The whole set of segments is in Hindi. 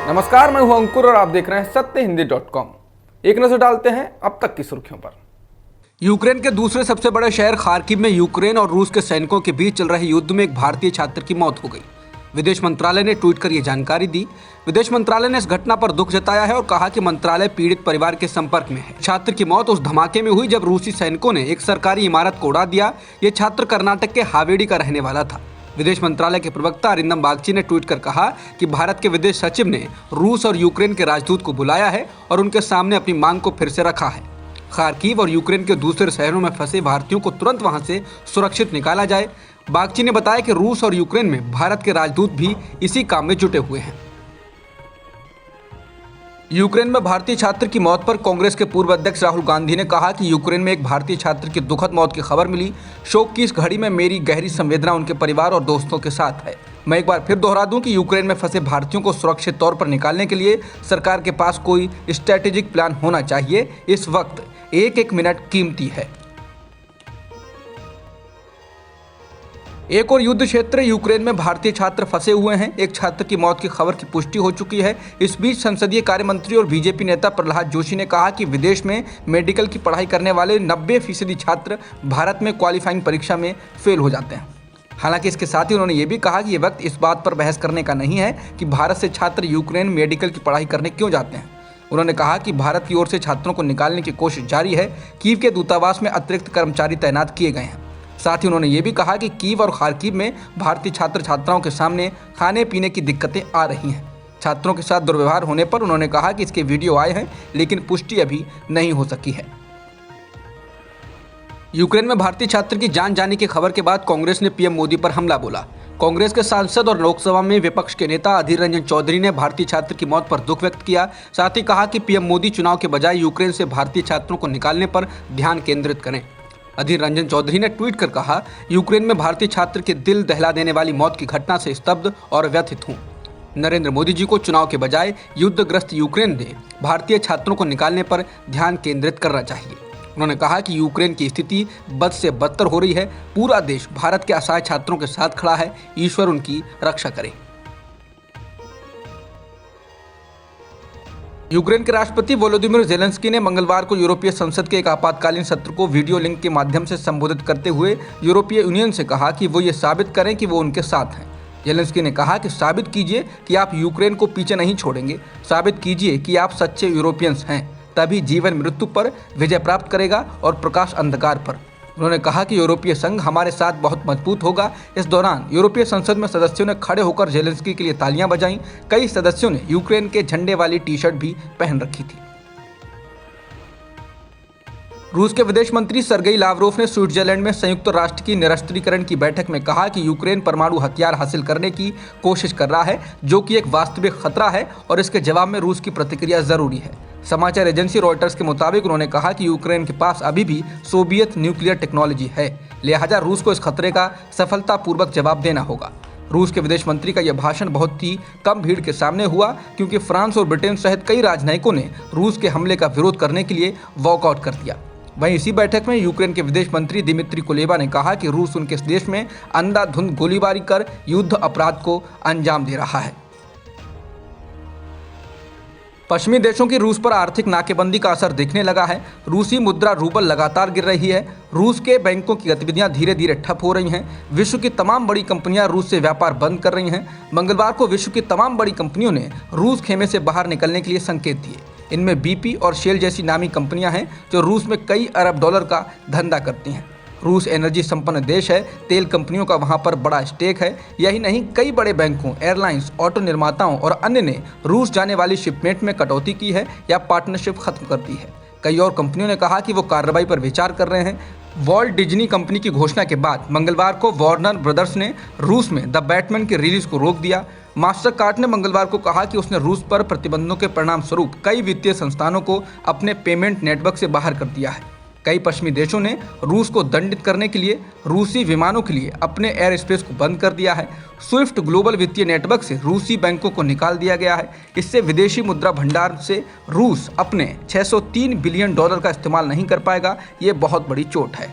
नमस्कार, मैं हूं अंकुर और आप देख रहे हैं सत्यहिंदी.com। एक नजर डालते हैं अब तक की सुर्खियों पर। यूक्रेन के दूसरे सबसे बड़े शहर खार्किव में यूक्रेन और रूस के सैनिकों के बीच चल रहे युद्ध में एक भारतीय छात्र की मौत हो गई। विदेश मंत्रालय ने ट्वीट कर यह जानकारी दी। विदेश मंत्रालय ने इस घटना पर दुख जताया है और कहा कि मंत्रालय पीड़ित परिवार के संपर्क में है। छात्र की मौत उस धमाके में हुई जब रूसी सैनिकों ने एक सरकारी इमारत को उड़ा दिया। ये छात्र कर्नाटक के हावेड़ी का रहने वाला था। विदेश मंत्रालय के प्रवक्ता अरिंदम बागची ने ट्वीट कर कहा कि भारत के विदेश सचिव ने रूस और यूक्रेन के राजदूत को बुलाया है और उनके सामने अपनी मांग को फिर से रखा है। खार्किव और यूक्रेन के दूसरे शहरों में फंसे भारतीयों को तुरंत वहां से सुरक्षित निकाला जाए। बागची ने बताया कि रूस और यूक्रेन में भारत के राजदूत भी इसी काम में जुटे हुए हैं। यूक्रेन में भारतीय छात्र की मौत पर कांग्रेस के पूर्व अध्यक्ष राहुल गांधी ने कहा कि यूक्रेन में एक भारतीय छात्र की दुखद मौत की खबर मिली। शोक की इस घड़ी में मेरी गहरी संवेदना उनके परिवार और दोस्तों के साथ है। मैं एक बार फिर दोहरा दूं कि यूक्रेन में फंसे भारतीयों को सुरक्षित तौर पर निकालने के लिए सरकार के पास कोई स्ट्रैटेजिक प्लान होना चाहिए। इस वक्त एक एक मिनट कीमती है। एक और युद्ध क्षेत्र यूक्रेन में भारतीय छात्र फंसे हुए हैं। एक छात्र की मौत की खबर की पुष्टि हो चुकी है। इस बीच संसदीय कार्य मंत्री और बीजेपी नेता प्रहलाद जोशी ने कहा कि विदेश में मेडिकल की पढ़ाई करने वाले 90% छात्र भारत में क्वालिफाइंग परीक्षा में फेल हो जाते हैं। हालांकि इसके साथ ही उन्होंने ये भी कहा कि ये वक्त इस बात पर बहस करने का नहीं है कि भारत से छात्र यूक्रेन मेडिकल की पढ़ाई करने क्यों जाते हैं। उन्होंने कहा कि भारत की ओर से छात्रों को निकालने की कोशिश जारी है। कीव के दूतावास में अतिरिक्त कर्मचारी तैनात किए गए हैं। साथ ही उन्होंने ये भी कहा कि कीव और खार्किव में भारतीय छात्र छात्राओं के सामने खाने पीने की दिक्कतें आ रही हैं। छात्रों के साथ दुर्व्यवहार होने पर उन्होंने कहा कि इसके वीडियो आए हैं, लेकिन पुष्टि अभी नहीं हो सकी है। यूक्रेन में भारतीय छात्र की जान जाने की खबर के बाद कांग्रेस ने पीएम मोदी पर हमला बोला। कांग्रेस के सांसद और लोकसभा में विपक्ष के नेता अधीर रंजन चौधरी ने भारतीय छात्र की मौत पर दुख व्यक्त किया। साथ ही कहा कि पीएम मोदी चुनाव के बजाय यूक्रेन से भारतीय छात्रों को निकालने पर ध्यान केंद्रित करें। अधीर रंजन चौधरी ने ट्वीट कर कहा, यूक्रेन में भारतीय छात्र की दिल दहला देने वाली मौत की घटना से स्तब्ध और व्यथित हूँ। नरेंद्र मोदी जी को चुनाव के बजाय युद्धग्रस्त यूक्रेन में भारतीय छात्रों को निकालने पर ध्यान केंद्रित करना चाहिए। उन्होंने कहा कि यूक्रेन की स्थिति बद से बदतर हो रही है। पूरा देश भारत के असहाय छात्रों के साथ खड़ा है। ईश्वर उनकी रक्षा करे। यूक्रेन के राष्ट्रपति वोलोदिमीर ज़ेलेंस्की ने मंगलवार को यूरोपीय संसद के एक आपातकालीन सत्र को वीडियो लिंक के माध्यम से संबोधित करते हुए यूरोपीय यूनियन से कहा कि वो ये साबित करें कि वो उनके साथ हैं। ज़ेलेंस्की ने कहा कि साबित कीजिए कि आप यूक्रेन को पीछे नहीं छोड़ेंगे। साबित कीजिए कि आप सच्चे यूरोपियंस हैं। तभी जीवन मृत्यु पर विजय प्राप्त करेगा और प्रकाश अंधकार पर। उन्होंने कहा कि यूरोपीय संघ हमारे साथ बहुत मजबूत होगा। इस दौरान यूरोपीय संसद में सदस्यों ने खड़े होकर ज़ेलेंस्की के लिए तालियां बजाईं। कई सदस्यों ने यूक्रेन के झंडे वाली टी शर्ट भी पहन रखी थी। रूस के विदेश मंत्री सर्गेई लावरोव ने स्विट्जरलैंड में संयुक्त राष्ट्र की निरस्त्रीकरण की बैठक में कहा कि यूक्रेन परमाणु हथियार हासिल करने की कोशिश कर रहा है, जो कि एक वास्तविक खतरा है और इसके जवाब में रूस की प्रतिक्रिया जरूरी है। समाचार एजेंसी रॉयटर्स के मुताबिक उन्होंने कहा कि यूक्रेन के पास अभी भी सोवियत न्यूक्लियर टेक्नोलॉजी है, लिहाजा रूस को इस खतरे का सफलतापूर्वक जवाब देना होगा। रूस के विदेश मंत्री का यह भाषण बहुत ही कम भीड़ के सामने हुआ, क्योंकि फ्रांस और ब्रिटेन सहित कई राजनयिकों ने रूस के हमले का विरोध करने के लिए वॉकआउट कर दिया। वहीं इसी बैठक में यूक्रेन के विदेश मंत्री दिमित्री कुलेबा ने कहा कि रूस उनके देश में अंधाधुंध गोलीबारी कर युद्ध अपराध को अंजाम दे रहा है। पश्चिमी देशों की रूस पर आर्थिक नाकेबंदी का असर दिखने लगा है। रूसी मुद्रा रूबल लगातार गिर रही है। रूस के बैंकों की गतिविधियां धीरे धीरे ठप हो रही हैं। विश्व की तमाम बड़ी कंपनियां रूस से व्यापार बंद कर रही हैं। मंगलवार को विश्व की तमाम बड़ी कंपनियों ने रूस खेमे से बाहर निकलने के लिए संकेत दिए। इनमें बीपी और शेल जैसी नामी कंपनियां हैं जो रूस में कई अरब डॉलर का धंधा करती हैं। रूस एनर्जी संपन्न देश है। तेल कंपनियों का वहां पर बड़ा स्टेक है। यही नहीं, कई बड़े बैंकों, एयरलाइंस, ऑटो निर्माताओं और अन्य ने रूस जाने वाली शिपमेंट में कटौती की है या पार्टनरशिप खत्म कर दी है। कई और कंपनियों ने कहा कि वो कार्रवाई पर विचार कर रहे हैं। वॉल्ट डिज्नी कंपनी की घोषणा के बाद मंगलवार को वार्नर ब्रदर्स ने रूस में द बैटमैन की रिलीज को रोक दिया। मास्टरकार्ड ने मंगलवार को कहा कि उसने रूस पर प्रतिबंधों के परिणाम स्वरूप कई वित्तीय संस्थानों को अपने पेमेंट नेटवर्क से बाहर कर दिया है। कई पश्चिमी देशों ने रूस को दंडित करने के लिए रूसी विमानों के लिए अपने एयर स्पेस को बंद कर दिया है। स्विफ्ट ग्लोबल वित्तीय नेटवर्क से रूसी बैंकों को निकाल दिया गया है। इससे विदेशी मुद्रा भंडार से रूस अपने $603 बिलियन का इस्तेमाल नहीं कर पाएगा। ये बहुत बड़ी चोट है।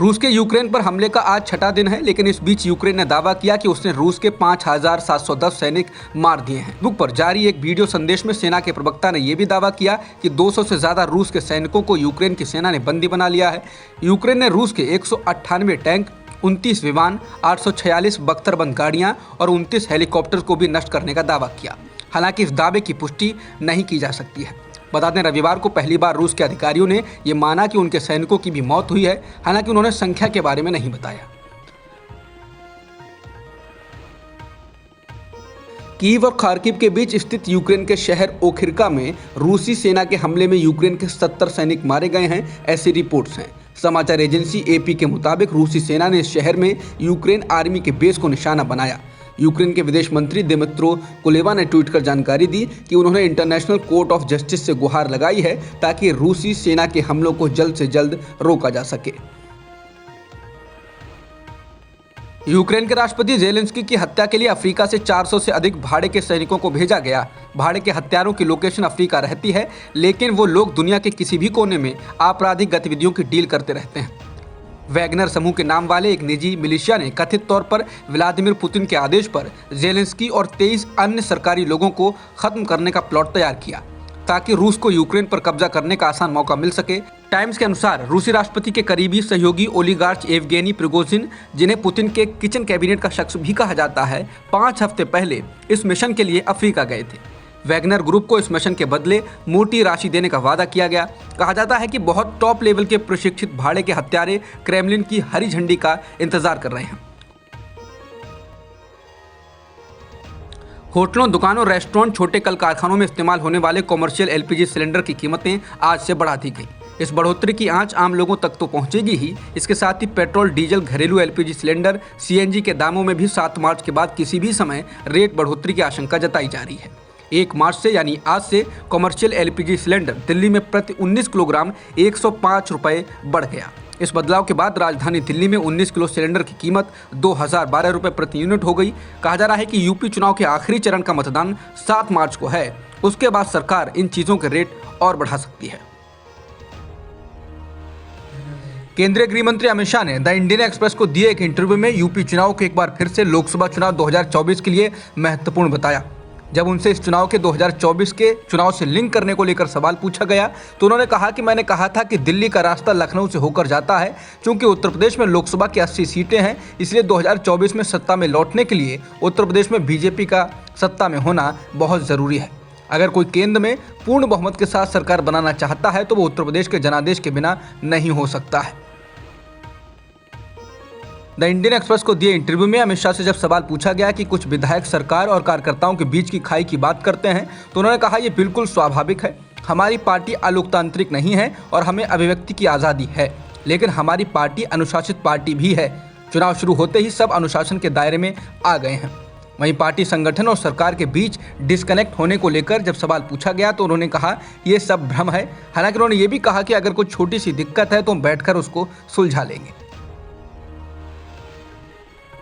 रूस के यूक्रेन पर हमले का आज छठा दिन है, लेकिन इस बीच यूक्रेन ने दावा किया कि उसने रूस के 5,710 सैनिक मार दिए हैं। फेसबुक पर जारी एक वीडियो संदेश में सेना के प्रवक्ता ने यह भी दावा किया कि 200 से ज्यादा रूस के सैनिकों को यूक्रेन की सेना ने बंदी बना लिया है। यूक्रेन ने रूस के 198 टैंक, 29 विमान, 846 बख्तरबंद गाड़ियां और 29 हेलीकॉप्टर को भी नष्ट करने का दावा किया। हालांकि इस दावे की पुष्टि नहीं की जा सकती है। बता दें, रविवार को पहली बार रूस के अधिकारियों ने यह माना कि उनके सैनिकों की भी मौत हुई है। हालांकि उन्होंने संख्या के बारे में नहीं बताया। कीव और खार्किव के बीच स्थित यूक्रेन के शहर ओखिरका में रूसी सेना के हमले में यूक्रेन के 70 सैनिक मारे गए हैं, ऐसी रिपोर्ट्स हैं। समाचार एजेंसी एपी के मुताबिक रूसी सेना ने इस शहर में यूक्रेन आर्मी के बेस को निशाना बनाया। यूक्रेन के विदेश मंत्री दिमित्रो कुलेबा ने ट्वीट कर जानकारी दी कि उन्होंने इंटरनेशनल कोर्ट ऑफ जस्टिस से गुहार लगाई है ताकि रूसी सेना के हमलों को जल्द से जल्द रोका जा सके। यूक्रेन के राष्ट्रपति जेलेंस्की की हत्या के लिए अफ्रीका से 400 से अधिक भाड़े के सैनिकों को भेजा गया। भाड़े के हत्यारों की लोकेशन अफ्रीका रहती है, लेकिन वो लोग दुनिया के किसी भी कोने में आपराधिक गतिविधियों की डील करते रहते हैं। वैगनर समूह के नाम वाले एक निजी मिलिशिया ने कथित तौर पर व्लादिमीर पुतिन के आदेश पर जेलेंस्की और 23 अन्य सरकारी लोगों को खत्म करने का प्लॉट तैयार किया ताकि रूस को यूक्रेन पर कब्जा करने का आसान मौका मिल सके। टाइम्स के अनुसार रूसी राष्ट्रपति के करीबी सहयोगी ओलिगार्च येवगेनी प्रिगोजिन, जिन्हें पुतिन के किचन कैबिनेट का शख्स भी कहा जाता है, 5 हफ्ते पहले इस मिशन के लिए अफ्रीका गए थे। वैगनर ग्रुप को इस मिशन के बदले मोटी राशि देने का वादा किया गया। कहा जाता है कि बहुत टॉप लेवल के प्रशिक्षित भाड़े के हत्यारे क्रेमलिन की हरी झंडी का इंतजार कर रहे हैं। होटलों, दुकानों, रेस्टोरेंट, छोटे कल कारखानों में इस्तेमाल होने वाले कॉमर्शियल एलपीजी सिलेंडर की कीमतें आज से बढ़ा दी गई। इस बढ़ोतरी की आंच आम लोगों तक तो पहुंचेगी ही, इसके साथ ही पेट्रोल, डीजल, घरेलू एलपीजी सिलेंडर, सीएनजी के दामों में भी 7 मार्च के बाद किसी भी समय रेट बढ़ोतरी की आशंका जताई जा रही है। 1 मार्च से यानी आज से कॉमर्शियल एलपीजी सिलेंडर दिल्ली में प्रति 19 किलोग्राम 105 रुपये बढ़ गया। इस बदलाव के बाद राजधानी दिल्ली में 19 किलो सिलेंडर की कीमत 2012 रुपये प्रति यूनिट हो गई। कहा जा रहा है कि यूपी चुनाव के आखिरी चरण का मतदान 7 मार्च को है। उसके बाद सरकार इन चीज़ों के रेट और बढ़ा सकती है। केंद्रीय गृह मंत्री अमित शाह ने द इंडियन एक्सप्रेस को दिए एक इंटरव्यू में यूपी चुनाव को एक बार फिर से लोकसभा चुनाव 2024 के लिए महत्वपूर्ण बताया। जब उनसे इस चुनाव के 2024 के चुनाव से लिंक करने को लेकर सवाल पूछा गया तो उन्होंने कहा कि मैंने कहा था कि दिल्ली का रास्ता लखनऊ से होकर जाता है। चूंकि उत्तर प्रदेश में लोकसभा की 80 सीटें हैं, इसलिए 2024 में सत्ता में लौटने के लिए उत्तर प्रदेश में बीजेपी का सत्ता में होना बहुत ज़रूरी है। अगर कोई केंद्र में पूर्ण बहुमत के साथ सरकार बनाना चाहता है तो वो उत्तर प्रदेश के जनादेश के बिना नहीं हो सकता है। द इंडियन एक्सप्रेस को दिए इंटरव्यू में अमित शाह से जब सवाल पूछा गया कि कुछ विधायक सरकार और कार्यकर्ताओं के बीच की खाई की बात करते हैं तो उन्होंने कहा, यह बिल्कुल स्वाभाविक है। हमारी पार्टी अलोकतांत्रिक नहीं है और हमें अभिव्यक्ति की आज़ादी है, लेकिन हमारी पार्टी अनुशासित पार्टी भी है। चुनाव शुरू होते ही सब अनुशासन के दायरे में आ गए हैं। वहीं पार्टी संगठन और सरकार के बीच डिस्कनेक्ट होने को लेकर जब सवाल पूछा गया तो उन्होंने कहा, ये सब भ्रम है। हालांकि उन्होंने ये भी कहा कि अगर कोई छोटी सी दिक्कत है तो हम बैठकर उसको सुलझा लेंगे।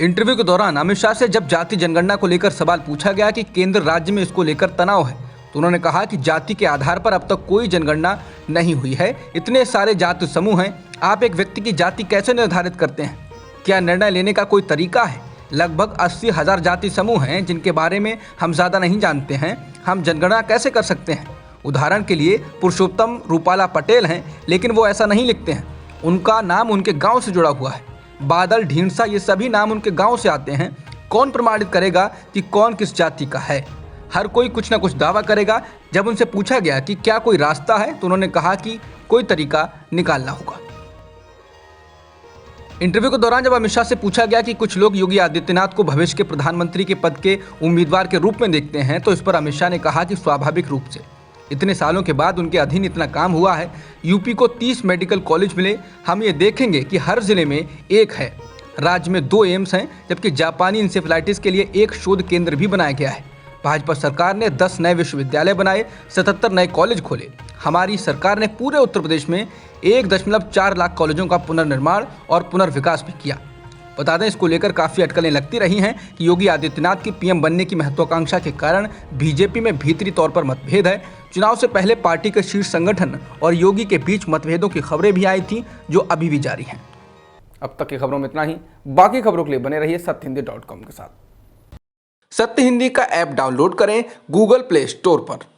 इंटरव्यू के दौरान अमित शाह से जब जाति जनगणना को लेकर सवाल पूछा गया कि केंद्र राज्य में इसको लेकर तनाव है तो उन्होंने कहा कि जाति के आधार पर अब तक कोई जनगणना नहीं हुई है। इतने सारे जाति समूह हैं, आप एक व्यक्ति की जाति कैसे निर्धारित करते हैं? क्या निर्णय लेने का कोई तरीका है? लगभग 80,000 जाति समूह हैं जिनके बारे में हम ज़्यादा नहीं जानते हैं। हम जनगणना कैसे कर सकते हैं? उदाहरण के लिए पुरुषोत्तम रूपाला पटेल हैं, लेकिन वो ऐसा नहीं लिखते हैं। उनका नाम उनके गाँव से जुड़ा हुआ है। बादल, ढींसा, ये सभी नाम उनके गांव से आते हैं। कौन प्रमाणित करेगा कि कौन किस जाति का है? हर कोई कुछ ना कुछ दावा करेगा। जब उनसे पूछा गया कि क्या कोई रास्ता है तो उन्होंने कहा कि कोई तरीका निकालना होगा। इंटरव्यू के दौरान जब अमित शाह से पूछा गया कि कुछ लोग योगी आदित्यनाथ को भविष्य के प्रधानमंत्री के पद के उम्मीदवार के रूप में देखते हैं तो इस पर अमित शाह ने कहा कि स्वाभाविक रूप से इतने सालों के बाद उनके अधीन इतना काम हुआ है। यूपी को 30 मेडिकल कॉलेज मिले। हम ये देखेंगे कि हर जिले में एक है। राज्य में 2 एम्स हैं, जबकि जापानी इंसेफेलाइटिस के लिए एक शोध केंद्र भी बनाया गया है। भाजपा सरकार ने 10 नए विश्वविद्यालय बनाए, 77 नए कॉलेज खोले। हमारी सरकार ने पूरे उत्तर प्रदेश में 1.4 लाख कॉलेजों का पुनर्निर्माण और पुनर्विकास भी किया। बता दें, इसको लेकर काफ़ी अटकलें लगती रही हैं कि योगी आदित्यनाथ की पीएम बनने की महत्वाकांक्षा के कारण बीजेपी में भीतरी तौर पर मतभेद है। चुनाव से पहले पार्टी के शीर्ष संगठन और योगी के बीच मतभेदों की खबरें भी आई थी, जो अभी भी जारी हैं। अब तक की खबरों में इतना ही। बाकी खबरों के लिए बने रहिए सत्यहिंदी.com के साथ। सत्य हिंदी का ऐप डाउनलोड करें गूगल प्ले स्टोर पर।